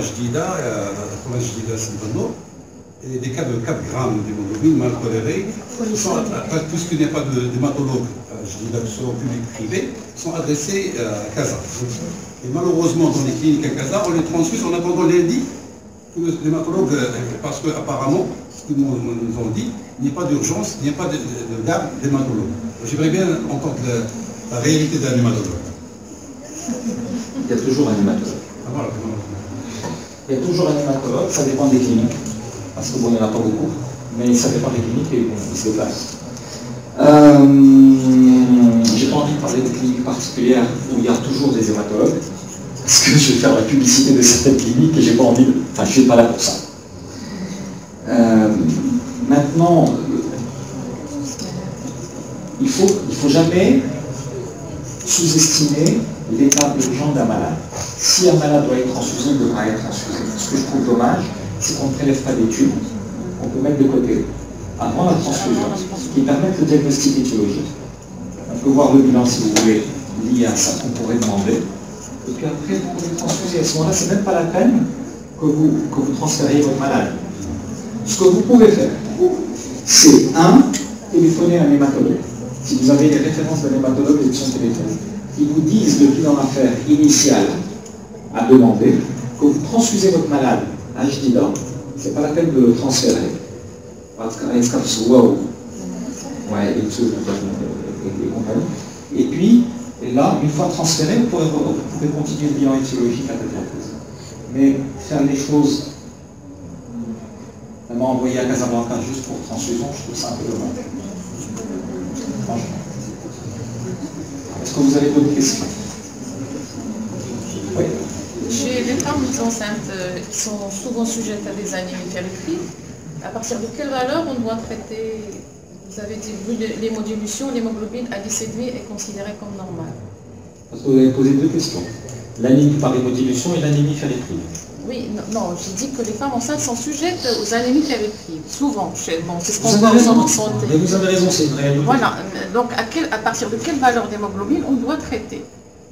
جديدة أقراص جديدة سنتنو des cas de 4 grammes d'hémoglobine mal tolérés, après tout ce qui n'est pas d'hématologue, je dis là sur le public privé, sont adressés à Casa. Et malheureusement, dans les cliniques à Casa, on les transfuse en attendant lundi que l'hématologue, parce qu'apparemment, ce qu'ils nous ont dit, il n'y a pas d'urgence, il n'y a pas de garde d'hématologue. J'aimerais bien entendre la réalité d'un hématologue. Il y a toujours un hématologue. Ah, voilà. Il y a toujours un hématologue, ça dépend des cliniques. Parce que bon, il n'y en a pas beaucoup, mais ça dépend des cliniques et bon, ils se déplacent. J'ai pas envie de parler de cliniques particulières où il y a toujours des hématologues, parce que je vais faire la publicité de certaines cliniques et j'ai pas envie de... Enfin, je suis pas là pour ça. Maintenant, il faut jamais sous-estimer l'état urgent d'un malade. Si un malade doit être transfusé, il devra être transfusé. Ce que je trouve dommage, c'est qu'on ne prélève pas d'études, on peut mettre de côté, avant la transfusion, qui permettent le diagnostic étiologique. On peut voir le bilan, si vous voulez, lié à ça, qu'on pourrait demander. Et puis après, vous pouvez transfuser. À ce moment-là, ce n'est même pas la peine que vous transfériez votre malade. Ce que vous pouvez faire, c'est téléphoner à un hématologue. Si vous avez les références d'un hématologue et de son téléphone, ils vous disent le bilan d'affaires initial à demander, que vous transfusez votre malade à HDIDA, c'est pas la peine de le transférer. Parce que wow. Ouais, et compagnie. Et puis, là, une fois transféré, vous pouvez continuer le bilan étiologique à tête reposée. Mais faire les choses, envoyer à Casablanca juste pour transfusion, je trouve ça un peu dommage. Franchement. Est-ce que vous avez d'autres questions? Oui. Chez les femmes enceintes qui sont souvent sujettes à des anémies ferripriles, à partir de quelle valeur on doit traiter? Vous avez dit, vu l'hémodilution, l'hémoglobine à 10,5 est considérée comme normale. Parce que vous avez posé deux questions. L'anémie par hémodilution et l'anémie ferripriles. Oui, non, j'ai dit que les femmes enceintes sont sujettes aux anémies ferripriles. Souvent, bon, c'est ce qu'on Vous voit avez raison, en santé. mais vous avez raison, c'est une réalité. Voilà, donc à partir de quelle valeur d'hémoglobine on doit traiter?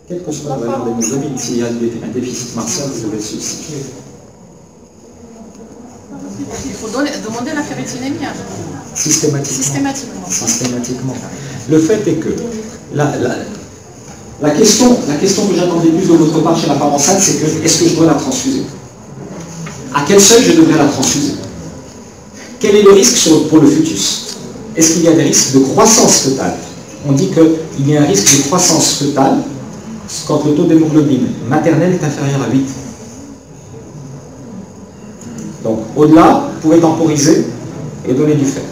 Quelle que soit la valeur d'hémoglobine, s'il y a un déficit martial, vous devez le substituer. Il faut demander la ferritinémie. Systématiquement. Systématiquement. Le fait est que la question que j'attendais plus de votre part chez la femme enceinte, c'est que est-ce que je dois la transfuser? À quel seuil je devrais la transfuser? Quel est le risque pour le fœtus? Est-ce qu'il y a des risques de croissance fœtale? On dit qu'il y a un risque de croissance fœtale quand le taux d'hémoglobine maternelle est inférieur à 8. Donc, au-delà, vous pouvez temporiser et donner du fer.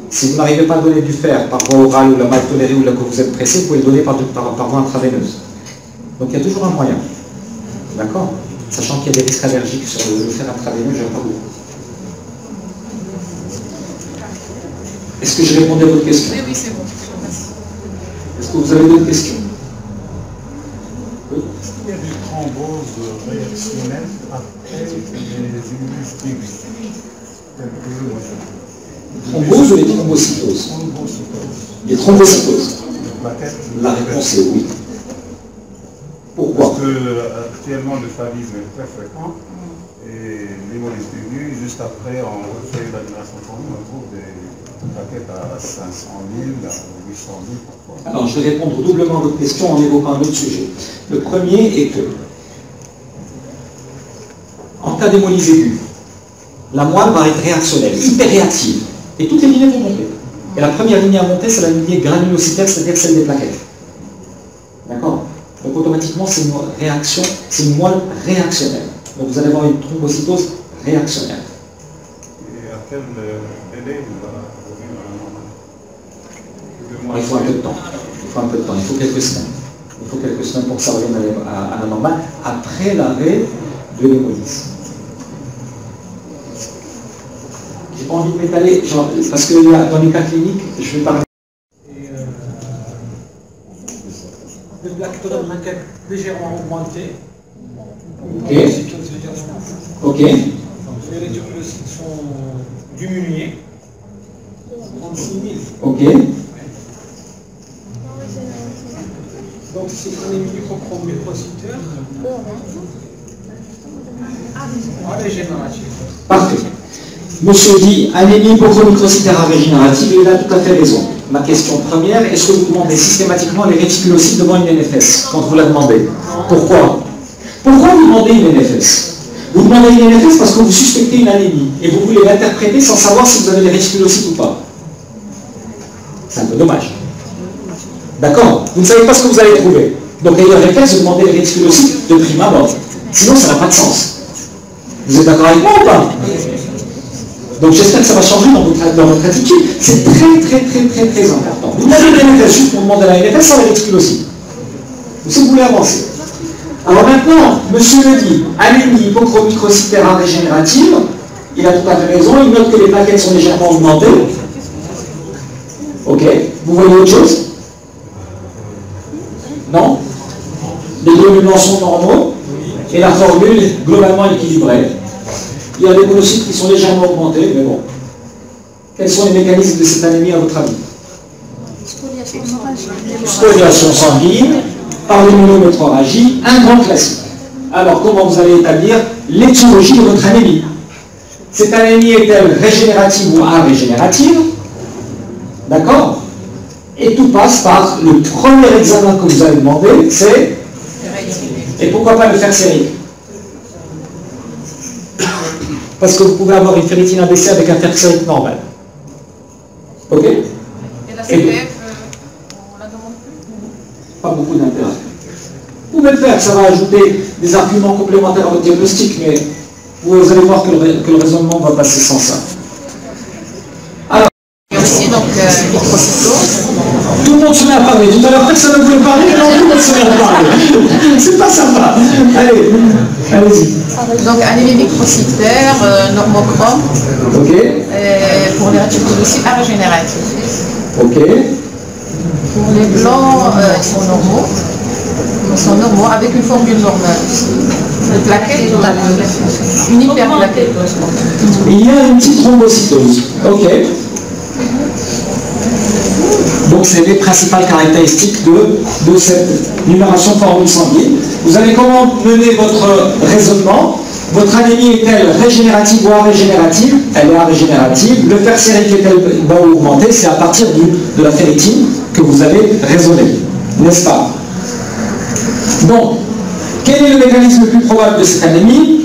Si vous n'arrivez pas à donner du fer par voie orale ou la mal tolérée ou là que vous êtes pressé, vous pouvez le donner par voie intraveineuse. Donc, il y a toujours un moyen. D'accord? Sachant qu'il y a des risques allergiques sur le fer intraveineux, je n'aime pas beaucoup. Est-ce que je répondais à votre question? Oui, c'est bon. Est-ce que vous avez d'autres questions? Oui. Il y a des thromboses réactionnelles après les immunoglobulines. Thrombose ou les thrombocytoses? Les thrombocytoses. La réponse est oui. Pourquoi? Parce qu'actuellement le phallisme est très fréquent et l'hémolyse juste après on refait l'annulation formule, on trouve des plaquettes à 500 000, à 800 000 parfois. Alors je vais répondre doublement à votre question en évoquant un autre sujet. Le premier est que, en cas d'hémolyse aiguë, la moelle va être réactionnelle, hyper réactive. Et toutes les lignées vont monter. Et la première lignée à monter, c'est la lignée granulocytaire, c'est-à-dire celle des plaquettes. D'accord? Donc automatiquement, c'est une réaction, c'est une moelle réactionnelle. Donc vous allez avoir une thrombocytose réactionnaire. Et à quel délai il va revenir à la normale? Il faut un peu de temps. Il faut un peu de temps. Il faut quelques semaines. Il faut quelques semaines pour que ça revienne à la normale après l'arrêt de l'hémolyse. J'ai pas envie de m'étaler, parce que dans les cas cliniques, je vais parler. Les plaques macaques légèrement augmentées. Ok. Ok. Les réticulocytes sont diminués. 36 000. Ok. Donc c'est un microchrome métrocytaire. Parfait. Monsieur dit anémie hypochromicrocytaire régénérative, et il a tout à fait raison. Ma question première, est-ce que vous demandez systématiquement les réticulocytes devant une NFS quand vous la demandez? Pourquoi? Pourquoi vous demandez une NFS? Vous demandez une NFS parce que vous suspectez une anémie et vous voulez l'interpréter sans savoir si vous avez les réticulocytes ou pas. C'est un peu dommage. D'accord? Vous ne savez pas ce que vous allez trouver. Donc ayez le réflexe de demander les réticulocytes de prime abord. Sinon ça n'a pas de sens. Vous êtes d'accord avec moi ou pas? Donc j'espère que ça va changer dans votre attitude. C'est très important. Vous demandez la NFS juste pour demander la NFS sans les réticulocytes. Si vous voulez avancer. Alors maintenant, monsieur le dit, anémie hypochromicrocytaire régénérative, il a tout à fait raison, il note que les plaquettes sont légèrement augmentées. Ok, vous voyez autre chose? Non? Les globules blancs sont normaux et la formule est globalement équilibrée. Il y a des monocytes qui sont légèrement augmentés, mais bon. Quels sont les mécanismes de cette anémie à votre avis? Spoliation sanguine, par l'immunométrorragie, un grand classique. Alors comment vous allez établir l'étiologie de votre anémie? Cette anémie est-elle régénérative ou arégénérative? D'accord? Et tout passe par le premier examen que vous allez demander, c'est... Et pourquoi pas le fer sérique? Parce que vous pouvez avoir une ferritine abaissée avec un fer sérique normal. Ok? Et la CPF, on la demande plus? Pas beaucoup d'intérêt. Vous pouvez le faire, ça va ajouter des arguments complémentaires à votre diagnostic, mais vous allez voir que le raisonnement va passer sans ça. Alors, il y a aussi donc microcytose. tout le monde se met à parler. Tout à l'heure, personne ne voulait parler, non, tout le monde se met à parler. C'est pas sympa. Allez, allez-y. Donc anémie microcytaire, normochrome. Ok. Pour les réticulocytes arégénératifs. Ok. Pour les blancs, ils sont normaux. Ils sont normaux avec une formule normale. Une plaquette, une hyperplaquette. Il y a une petite thrombocytose. Ok. Donc c'est les principales caractéristiques de cette numération formule sanguine. Vous allez comment mener votre raisonnement? Votre anémie est-elle régénérative ou arégénérative? Elle est arégénérative. Le fer sérique est-elle bas ou augmenté? C'est à partir de la ferritine que vous allez raisonner. N'est-ce pas? Donc, quel est le mécanisme le plus probable de cette anémie?